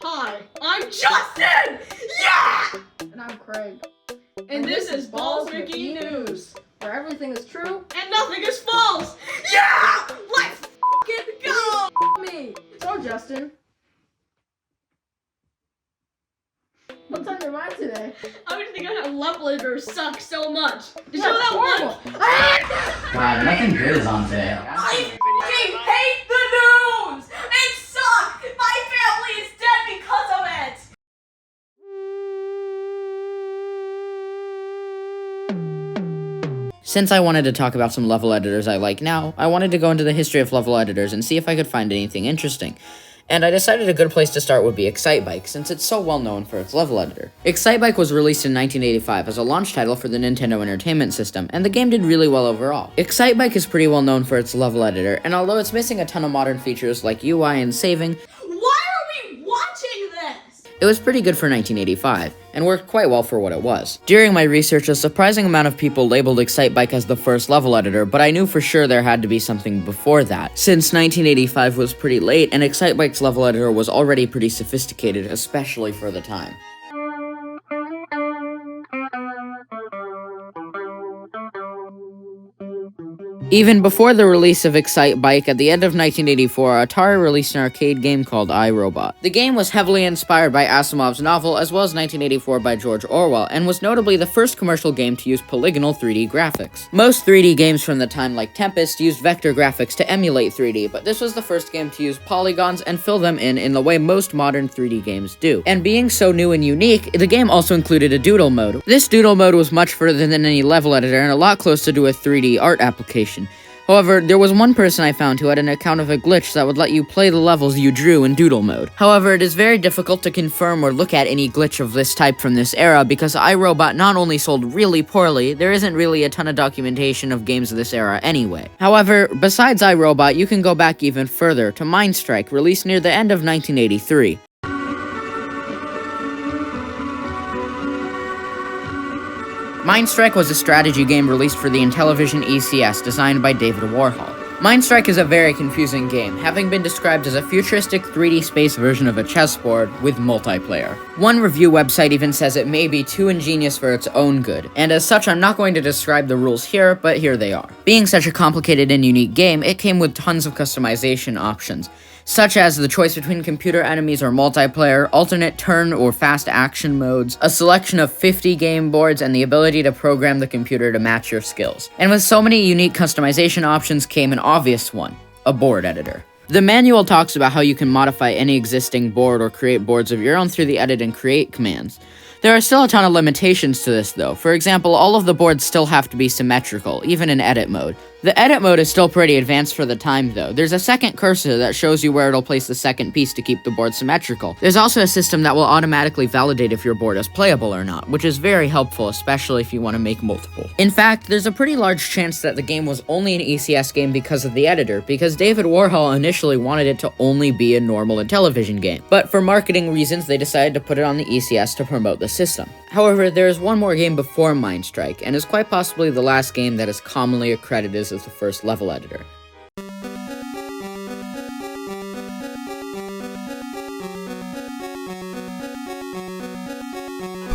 Hi, I'm Justin! Yeah! And I'm Craig. And this is Balls Mickey News, where everything is true and nothing is false! Yeah! Let's f***ing go! me! So, Justin, what's on your mind today? I was thinking how level editors suck so much. Did you know That's that horrible. God, nothing good is on today. I f***ing hate the news! It sucks! My family is dead because of it! Since I wanted to talk about some level editors I like now, I wanted to go into the history of level editors and see if I could find anything interesting. And I decided a good place to start would be Excitebike, since it's so well known for its level editor. Excitebike was released in 1985 as a launch title for the Nintendo Entertainment System, and the game did really well overall. Excitebike is pretty well known for its level editor, and although it's missing a ton of modern features like UI and saving, Why are we watching this? it was pretty good for 1985, and worked quite well for what it was. During my research, a surprising amount of people labeled Excitebike as the first level editor, but I knew for sure there had to be something before that, since 1985 was pretty late, and Excitebike's level editor was already pretty sophisticated, especially for the time. Even before the release of Excitebike at the end of 1984, Atari released an arcade game called iRobot. The game was heavily inspired by Asimov's novel as well as 1984 by George Orwell, and was notably the first commercial game to use polygonal 3D graphics. Most 3D games from the time like Tempest used vector graphics to emulate 3D, but this was the first game to use polygons and fill them in the way most modern 3D games do. And being so new and unique, the game also included a doodle mode. This doodle mode was much further than any level editor and a lot closer to a 3D art application. However, there was one person I found who had an account of a glitch that would let you play the levels you drew in doodle mode. However, it is very difficult to confirm or look at any glitch of this type from this era because iRobot not only sold really poorly, there isn't really a ton of documentation of games of this era anyway. However, besides iRobot, you can go back even further to Mindstrike, released near the end of 1983. Mindstrike was a strategy game released for the Intellivision ECS designed by David Warhol. Mindstrike is a very confusing game, having been described as a futuristic 3D space version of a chessboard with multiplayer. One review website even says it may be too ingenious for its own good, and as such I'm not going to describe the rules here, but here they are. Being such a complicated and unique game, it came with tons of customization options, such as the choice between computer enemies or multiplayer, alternate turn or fast action modes, a selection of 50 game boards, and the ability to program the computer to match your skills. And with so many unique customization options came an obvious one, a board editor. The manual talks about how you can modify any existing board or create boards of your own through the edit and create commands. There are still a ton of limitations to this though. For example, all of the boards still have to be symmetrical, even in edit mode. The edit mode is still pretty advanced for the time though. There's a second cursor that shows you where it'll place the second piece to keep the board symmetrical. There's also a system that will automatically validate if your board is playable or not, which is very helpful, especially if you want to make multiple. In fact, there's a pretty large chance that the game was only an ECS game because of the editor, because David Warhol initially wanted it to only be a normal Intellivision game. But for marketing reasons, they decided to put it on the ECS to promote the system. However, there is one more game before Mindstrike, and is quite possibly the last game that is commonly accredited as the first level editor.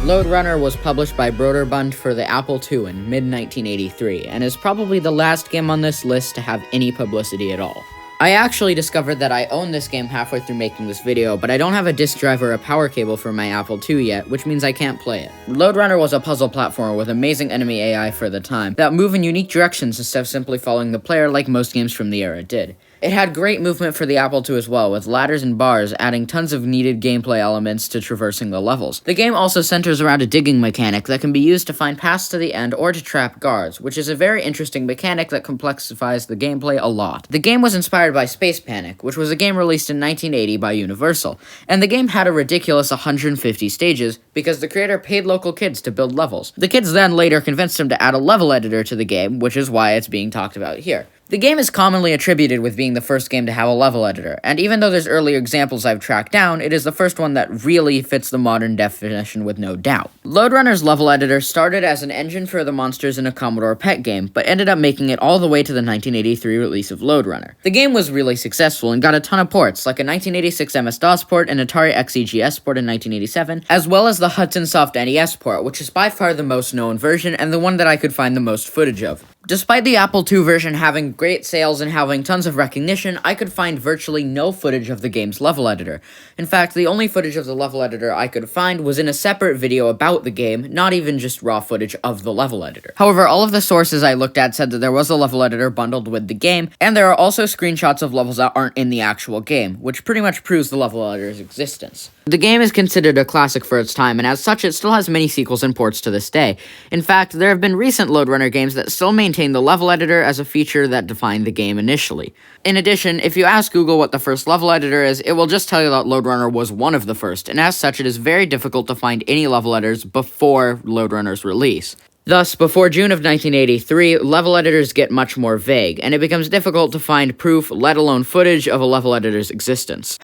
Lode Runner was published by Broderbund for the Apple II in mid-1983, and is probably the last game on this list to have any publicity at all. I actually discovered that I own this game halfway through making this video, but I don't have a disk drive or a power cable for my Apple II yet, which means I can't play it. Lode Runner was a puzzle platformer with amazing enemy AI for the time, that move in unique directions instead of simply following the player like most games from the era did. It had great movement for the Apple II as well, with ladders and bars, adding tons of needed gameplay elements to traversing the levels. The game also centers around a digging mechanic that can be used to find paths to the end or to trap guards, which is a very interesting mechanic that complexifies the gameplay a lot. The game was inspired by Space Panic, which was a game released in 1980 by Universal, and the game had a ridiculous 150 stages because the creator paid local kids to build levels. The kids then later convinced him to add a level editor to the game, which is why it's being talked about here. The game is commonly attributed with being the first game to have a level editor, and even though there's earlier examples I've tracked down, it is the first one that really fits the modern definition with no doubt. Lode Runner's level editor started as an engine for the monsters in a Commodore PET game, but ended up making it all the way to the 1983 release of Lode Runner. The game was really successful and got a ton of ports, like a 1986 MS-DOS port, an Atari XEGS port in 1987, as well as the Hudson Soft NES port, which is by far the most known version and the one that I could find the most footage of. Despite the Apple II version having great sales and having tons of recognition, I could find virtually no footage of the game's level editor. In fact, the only footage of the level editor I could find was in a separate video about the game, not even just raw footage of the level editor. However, all of the sources I looked at said that there was a level editor bundled with the game, and there are also screenshots of levels that aren't in the actual game, which pretty much proves the level editor's existence. The game is considered a classic for its time, and as such, it still has many sequels and ports to this day. In fact, there have been recent Lode Runner games that still maintain the level editor as a feature that defined the game initially. In addition, if you ask Google what the first level editor is, it will just tell you that Lode Runner was one of the first, and as such, it is very difficult to find any level editors before Lode Runner's release. Thus, before June of 1983, level editors get much more vague, and it becomes difficult to find proof, let alone footage, of a level editor's existence.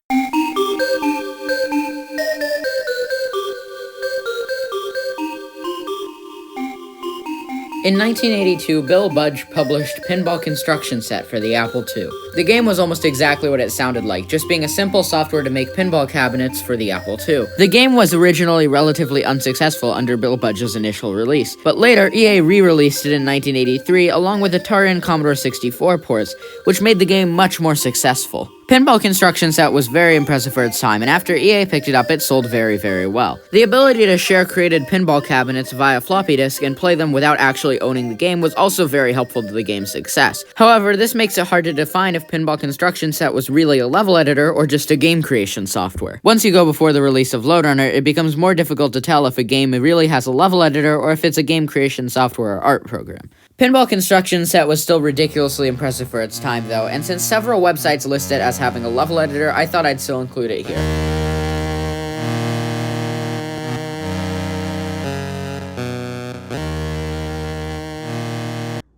In 1982, Bill Budge published Pinball Construction Set for the Apple II. The game was almost exactly what it sounded like, just being a simple software to make pinball cabinets for the Apple II. The game was originally relatively unsuccessful under Bill Budge's initial release, but later EA re-released it in 1983 along with Atari and Commodore 64 ports, which made the game much more successful. Pinball Construction Set was very impressive for its time, and after EA picked it up, it sold very, very well. The ability to share created pinball cabinets via floppy disk and play them without actually owning the game was also very helpful to the game's success. However, this makes it hard to define if Pinball Construction Set was really a level editor or just a game creation software. Once you go before the release of Lode Runner, it becomes more difficult to tell if a game really has a level editor or if it's a game creation software or art program. Pinball Construction Set was still ridiculously impressive for its time, though, and since several websites list it as having a level editor, I thought I'd still include it here.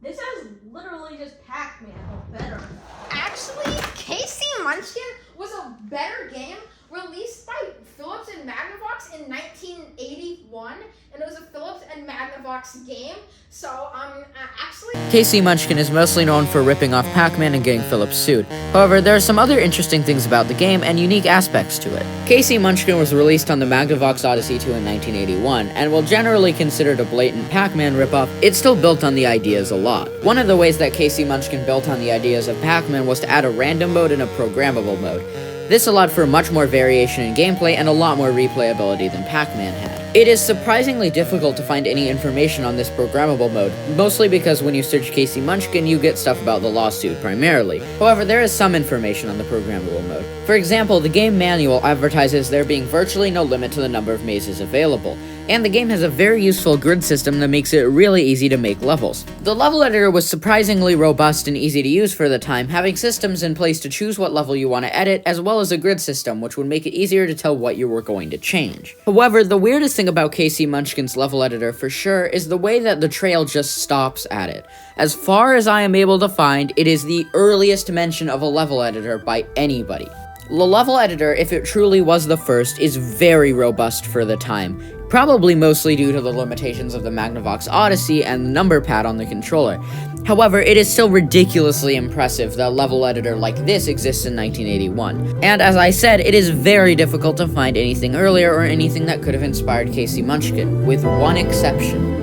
This is literally just Pac-Man, but better. Actually, Casey Munchkin was a better game released by Philips and Magnavox in 1981, and it was a Philips and Magnavox game. So, actually... Casey Munchkin is mostly known for ripping off Pac-Man and getting Philips sued. However, there are some other interesting things about the game and unique aspects to it. Casey Munchkin was released on the Magnavox Odyssey 2 in 1981, and while generally considered a blatant Pac-Man ripoff, it still built on the ideas a lot. One of the ways that Casey Munchkin built on the ideas of Pac-Man was to add a random mode and a programmable mode. This allowed for much more variation in gameplay and a lot more replayability than Pac-Man had. It is surprisingly difficult to find any information on this programmable mode, mostly because when you search Casey Munchkin, you get stuff about the lawsuit primarily. However, there is some information on the programmable mode. For example, the game manual advertises there being virtually no limit to the number of mazes available, and the game has a very useful grid system that makes it really easy to make levels. The level editor was surprisingly robust and easy to use for the time, having systems in place to choose what level you want to edit, as well as a grid system, which would make it easier to tell what you were going to change. However, the weirdest thing about Casey Munchkin's level editor for sure is the way that the trail just stops at it. As far as I am able to find, it is the earliest mention of a level editor by anybody. The level editor, if it truly was the first, is very robust for the time, probably mostly due to the limitations of the Magnavox Odyssey and the number pad on the controller. However, it is still ridiculously impressive that a level editor like this exists in 1981. And as I said, it is very difficult to find anything earlier or anything that could have inspired Casey Munchkin, with one exception.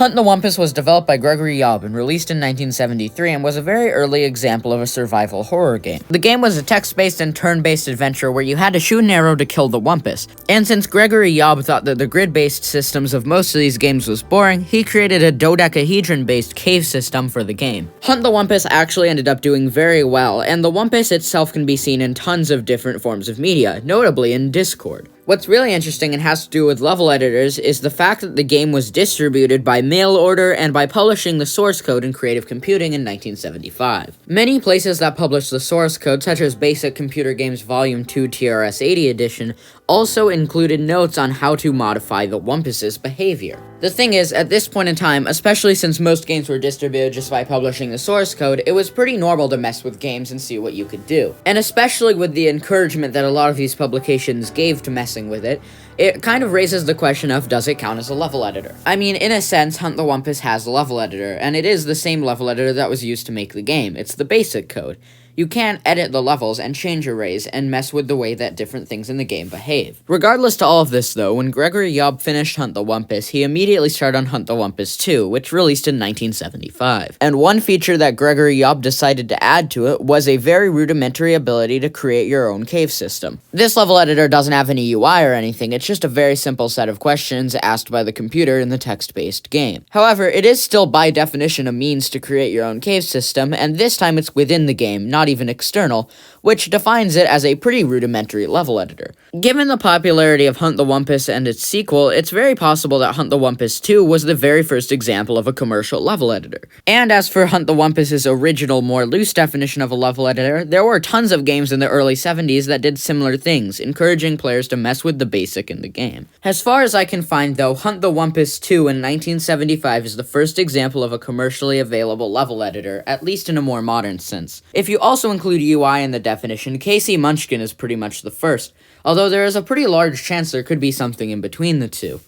Hunt the Wumpus was developed by Gregory Yaub and released in 1973 and was a very early example of a survival horror game. The game was a text-based and turn-based adventure where you had to shoot an arrow to kill the Wumpus. And since Gregory Yaub thought that the grid-based systems of most of these games was boring, he created a dodecahedron-based cave system for the game. Hunt the Wumpus actually ended up doing very well, and the Wumpus itself can be seen in tons of different forms of media, notably in Discord. What's really interesting and has to do with level editors is the fact that the game was distributed by mail order and by publishing the source code in Creative Computing in 1975. Many places that publish the source code, such as Basic Computer Games Volume 2 TRS-80 edition, also included notes on how to modify the Wumpus' behavior. The thing is, at this point in time, especially since most games were distributed just by publishing the source code, it was pretty normal to mess with games and see what you could do. And especially with the encouragement that a lot of these publications gave to messing with it, it kind of raises the question of, does it count as a level editor? I mean, in a sense, Hunt the Wumpus has a level editor, and it is the same level editor that was used to make the game. It's the basic code. You can edit the levels and change arrays and mess with the way that different things in the game behave. Regardless to all of this though, when Gregory Yob finished Hunt the Wumpus, he immediately started on Hunt the Wumpus 2, which released in 1975. And one feature that Gregory Yob decided to add to it was a very rudimentary ability to create your own cave system. This level editor doesn't have any UI or anything, it's just a very simple set of questions asked by the computer in the text-based game. However, it is still by definition a means to create your own cave system, and this time it's within the game, not even external, which defines it as a pretty rudimentary level editor. Given the popularity of Hunt the Wumpus and its sequel, it's very possible that Hunt the Wumpus 2 was the very first example of a commercial level editor. And as for Hunt the Wumpus' original, more loose definition of a level editor, there were tons of games in the early 70s that did similar things, encouraging players to mess with the basic in the game. As far as I can find though, Hunt the Wumpus 2 in 1975 is the first example of a commercially available level editor, at least in a more modern sense. If you also include UI in the definition, Casey Munchkin is pretty much the first, although there is a pretty large chance there could be something in between the two.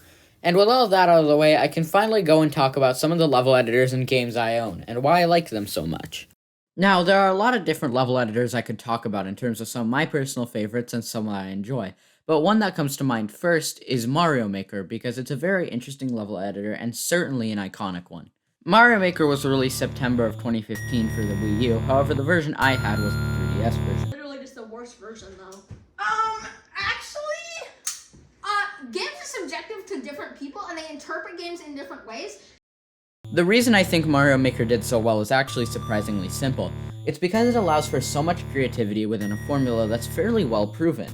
And with all of that out of the way, I can finally go and talk about some of the level editors in games I own, and why I like them so much. Now, there are a lot of different level editors I could talk about in terms of some of my personal favorites and some that I enjoy, but one that comes to mind first is Mario Maker, because it's a very interesting level editor and certainly an iconic one. Mario Maker was released September of 2015 for the Wii U, however the version I had was the 3DS version. Literally just the worst version, though. Actually, games are subjective to different people, and they interpret games in different ways. The reason I think Mario Maker did so well is actually surprisingly simple. It's because it allows for so much creativity within a formula that's fairly well proven.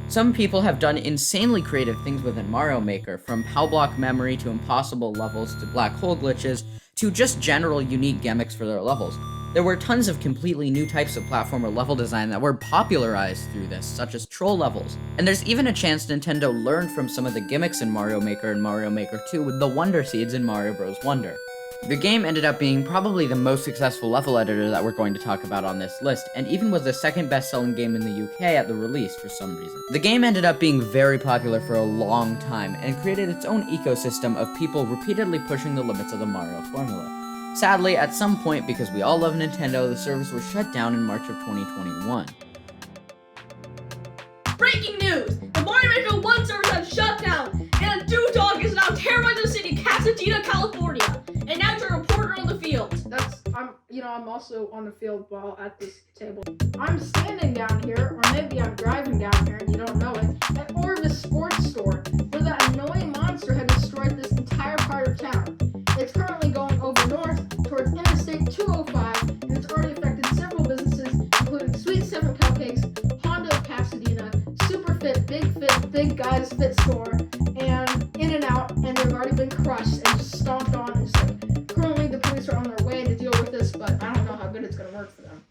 Some people have done insanely creative things within Mario Maker, from PAL block memory to impossible levels to black hole glitches, to just general unique gimmicks for their levels. There were tons of completely new types of platformer level design that were popularized through this, such as troll levels. And there's even a chance Nintendo learned from some of the gimmicks in Mario Maker and Mario Maker 2 with the Wonder Seeds in Mario Bros. Wonder. The game ended up being probably the most successful level editor that we're going to talk about on this list, and even was the second best-selling game in the UK at the release for some reason. The game ended up being very popular for a long time, and created its own ecosystem of people repeatedly pushing the limits of the Mario formula. Sadly, at some point, because we all love Nintendo, the service was shut down in March of 2021. Breaking news! The Mario Maker 1 service has shut down, and a dog is now terrorizing the city of Pasadena, California. And now to a reporter on the field. I'm also on the field while at this table. I'm standing down here, or maybe I'm driving down here and you don't know it, at Orvis Sports Store, where that annoying monster had destroyed this entire part of town. It's currently going over north towards Interstate 205, and it's already affected several businesses, including Sweet 7 Cupcakes, Honda of Pasadena, Super Fit, Big Guys Fit Store, and In-N-Out, and they've already been crushed and just stomped on. And just like, currently the police are on their way to deal with this, but I don't know how good it's going to work for them.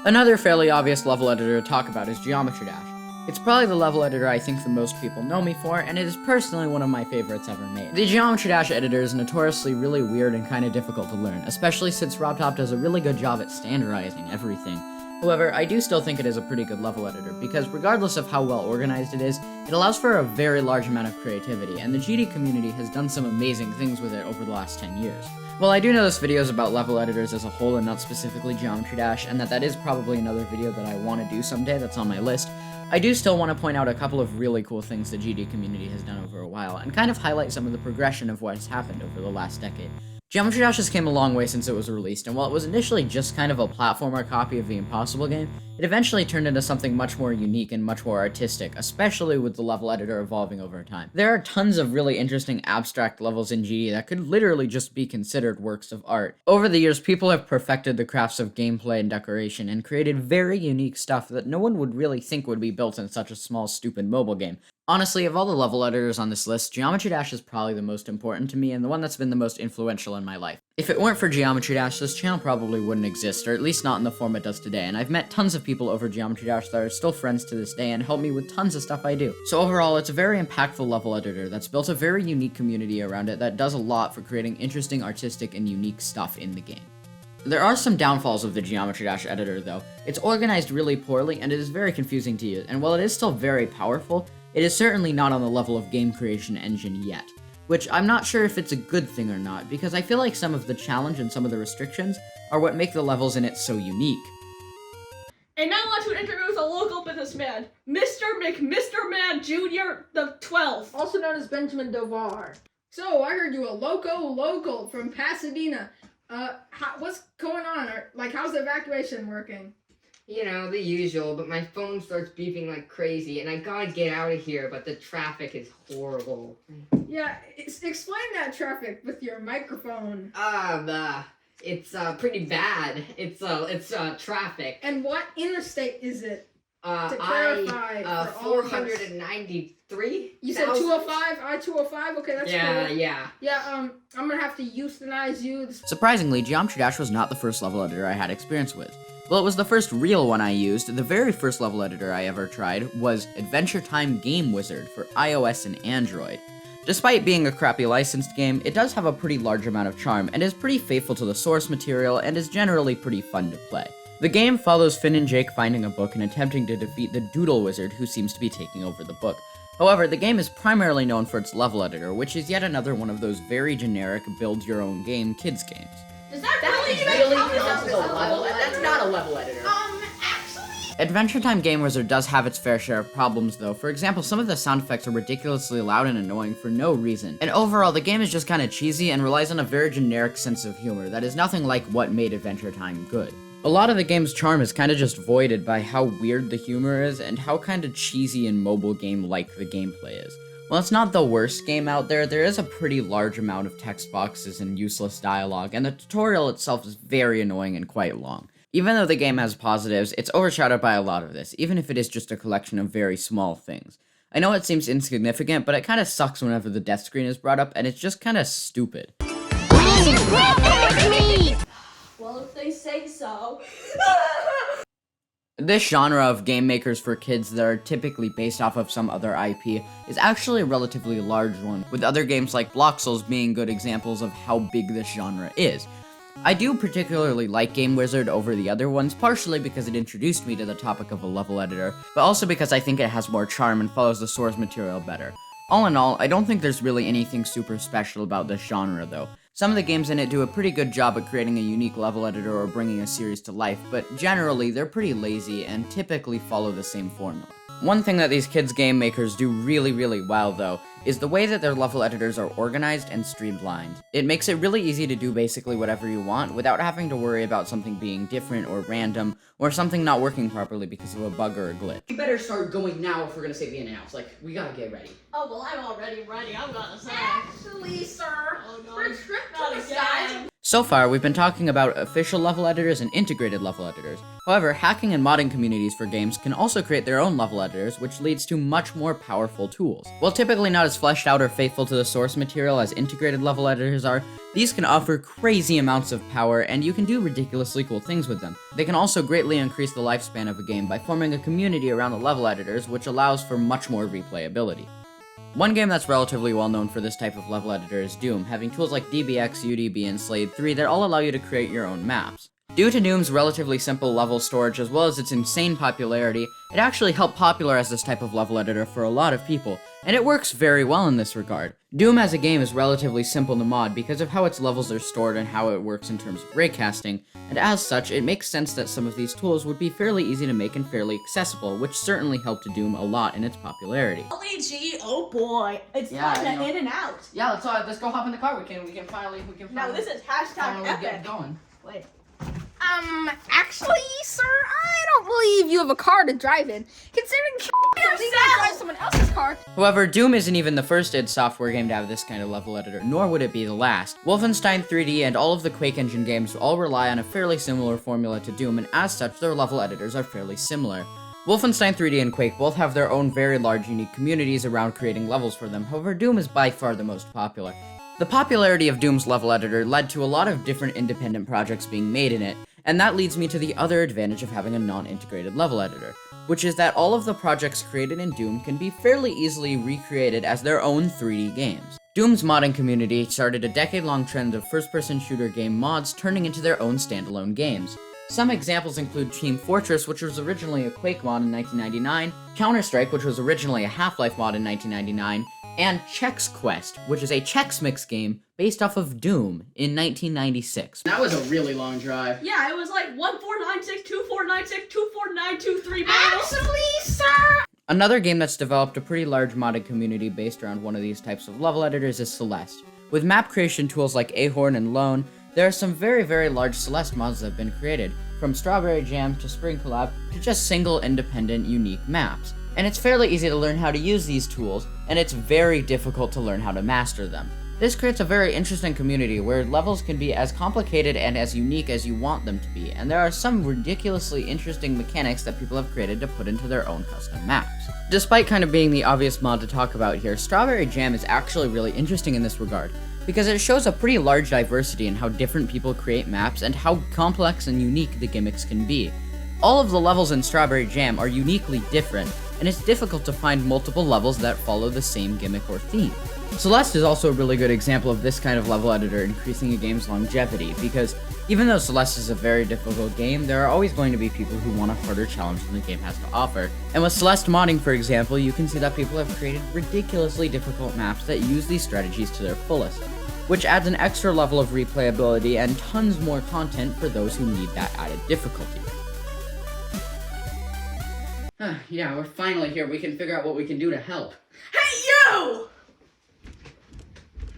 Another fairly obvious level editor to talk about is Geometry Dash. It's probably the level editor I think the most people know me for, and it is personally one of my favorites ever made. The Geometry Dash editor is notoriously really weird and kind of difficult to learn, especially since RobTop does a really good job at standardizing everything. However, I do still think it is a pretty good level editor, because regardless of how well organized it is, it allows for a very large amount of creativity, and the GD community has done some amazing things with it over the last 10 years. While I do know this video is about level editors as a whole and not specifically Geometry Dash, and that is probably another video that I want to do someday that's on my list, I do still want to point out a couple of really cool things the GD community has done over a while, and kind of highlight some of the progression of what has happened over the last decade. Geometry Dash has came a long way since it was released, and while it was initially just kind of a platformer copy of the Impossible game, it eventually turned into something much more unique and much more artistic, especially with the level editor evolving over time. There are tons of really interesting abstract levels in GD that could literally just be considered works of art. Over the years, people have perfected the crafts of gameplay and decoration, and created very unique stuff that no one would really think would be built in such a small, stupid mobile game. Honestly, of all the level editors on this list, Geometry Dash is probably the most important to me and the one that's been the most influential in my life. If it weren't for Geometry Dash, this channel probably wouldn't exist, or at least not in the form it does today, and I've met tons of people over Geometry Dash that are still friends to this day and help me with tons of stuff I do. So overall, it's a very impactful level editor that's built a very unique community around it that does a lot for creating interesting, artistic, and unique stuff in the game. There are some downfalls of the Geometry Dash editor, though. It's organized really poorly, and it is very confusing to use, and while it is still very powerful, it is certainly not on the level of game creation engine yet, which I'm not sure if it's a good thing or not, because I feel like some of the challenge and some of the restrictions are what make the levels in it so unique. And now I want to introduce a local businessman, Mr. Man Jr. the 12th. Also known as Benjamin Dovar. So, I heard you a local from Pasadena. What's going on? How's the evacuation working? You know, the usual, but my phone starts beeping like crazy, and I gotta get out of here, but the traffic is horrible. Yeah, explain that traffic with your microphone. It's pretty bad. It's traffic. And what interstate is it? To clarify, for all of us. 493? You said 205? I-205? Okay, that's cool. Yeah. Yeah, I'm gonna have to euthanize you. Surprisingly, Geometry Dash was not the first level editor I had experience with. Well, it was the first real one I used. The very first level editor I ever tried was Adventure Time Game Wizard for iOS and Android. Despite being a crappy licensed game, it does have a pretty large amount of charm, and is pretty faithful to the source material, and is generally pretty fun to play. The game follows Finn and Jake finding a book and attempting to defeat the Doodle Wizard who seems to be taking over the book. However, the game is primarily known for its level editor, which is yet another one of those very generic build-your-own-game kids games. Does that Really counts as a level editor? That's not a level editor. Actually... Adventure Time Game Wizard does have its fair share of problems though. For example, some of the sound effects are ridiculously loud and annoying for no reason. And overall, the game is just kinda cheesy and relies on a very generic sense of humor that is nothing like what made Adventure Time good. A lot of the game's charm is kinda just voided by how weird the humor is and how kinda cheesy and mobile game-like the gameplay is. While it's not the worst game out there, there is a pretty large amount of text boxes and useless dialogue, and the tutorial itself is very annoying and quite long. Even though the game has positives, it's overshadowed by a lot of this, even if it is just a collection of very small things. I know it seems insignificant, but it kinda sucks whenever the death screen is brought up, and it's just kinda stupid. Well, if they say so. This genre of game makers for kids that are typically based off of some other IP is actually a relatively large one, with other games like Bloxels being good examples of how big this genre is. I do particularly like Game Wizard over the other ones, partially because it introduced me to the topic of a level editor, but also because I think it has more charm and follows the source material better. All in all, I don't think there's really anything super special about this genre though. Some of the games in it do a pretty good job at creating a unique level editor or bringing a series to life, but generally they're pretty lazy and typically follow the same formula. One thing that these kids game makers do really well though, is the way that their level editors are organized and streamlined. It makes it really easy to do basically whatever you want without having to worry about something being different or random, or something not working properly because of a bug or a glitch. We better start going now if we're gonna say the announce. We gotta get ready. Oh, well, I'm already ready. I'm gonna say. Actually, sir, Oh, no. for a trip Not to the again. side... So far, we've been talking about official level editors and integrated level editors. However, hacking and modding communities for games can also create their own level editors, which leads to much more powerful tools. While typically not as fleshed out or faithful to the source material as integrated level editors are, these can offer crazy amounts of power, and you can do ridiculously cool things with them. They can also greatly increase the lifespan of a game by forming a community around the level editors, which allows for much more replayability. One game that's relatively well known for this type of level editor is Doom, having tools like DBX, UDB, and Slade 3 that all allow you to create your own maps. Due to Doom's relatively simple level storage as well as its insane popularity, it actually helped popularize this type of level editor for a lot of people, and it works very well in this regard. Doom as a game is relatively simple to mod because of how its levels are stored and how it works in terms of raycasting, and as such, it makes sense that some of these tools would be fairly easy to make and fairly accessible, which certainly helped Doom a lot in its popularity. LEG, oh boy, it's Yeah, fun I to know. in and out. Yeah, let's go hop in the car. We can finally Now this is hashtag epic. going. Wait. Actually, sir, I don't believe you have a car to drive in, considering you don't even drive someone else's car. However, Doom isn't even the first id Software game to have this kind of level editor, nor would it be the last. Wolfenstein 3D and all of the Quake engine games all rely on a fairly similar formula to Doom, and as such, their level editors are fairly similar. Wolfenstein 3D and Quake both have their own very large unique communities around creating levels for them, however Doom is by far the most popular. The popularity of Doom's level editor led to a lot of different independent projects being made in it, and that leads me to the other advantage of having a non-integrated level editor, which is that all of the projects created in Doom can be fairly easily recreated as their own 3D games. Doom's modding community started a decade-long trend of first-person shooter game mods turning into their own standalone games. Some examples include Team Fortress, which was originally a Quake mod in 1999, Counter-Strike, which was originally a Half-Life mod in 1999, and Chex Quest, which is a Chex Mix game based off of Doom in 1996. That was a really long drive. Yeah, it was like 1496, 2496, 24923 Actually, sir. Another game that's developed a pretty large modded community based around one of these types of level editors is Celeste. With map creation tools like Ahorn and Lone, there are some very large Celeste mods that have been created, from Strawberry Jam to Spring Collab to just single independent unique maps. And it's fairly easy to learn how to use these tools, and it's very difficult to learn how to master them. This creates a very interesting community where levels can be as complicated and as unique as you want them to be, and there are some ridiculously interesting mechanics that people have created to put into their own custom maps. Despite kind of being the obvious mod to talk about here, Strawberry Jam is actually really interesting in this regard, because it shows a pretty large diversity in how different people create maps and how complex and unique the gimmicks can be. All of the levels in Strawberry Jam are uniquely different, and it's difficult to find multiple levels that follow the same gimmick or theme. Celeste is also a really good example of this kind of level editor increasing a game's longevity, because even though Celeste is a very difficult game, there are always going to be people who want a harder challenge than the game has to offer. And with Celeste modding, for example, you can see that people have created ridiculously difficult maps that use these strategies to their fullest, which adds an extra level of replayability and tons more content for those who need that added difficulty. Yeah, we're finally here. We can figure out what we can do to help. Hey, you!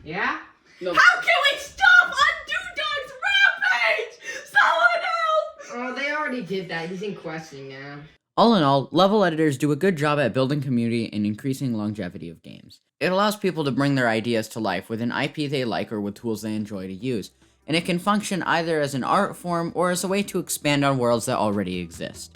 Yeah? No. How can we stop Dog's rampage? Someone help! Oh, they already did that. He's in questioning now. All in all, level editors do a good job at building community and increasing longevity of games. It allows people to bring their ideas to life with an IP they like or with tools they enjoy to use, and it can function either as an art form or as a way to expand on worlds that already exist.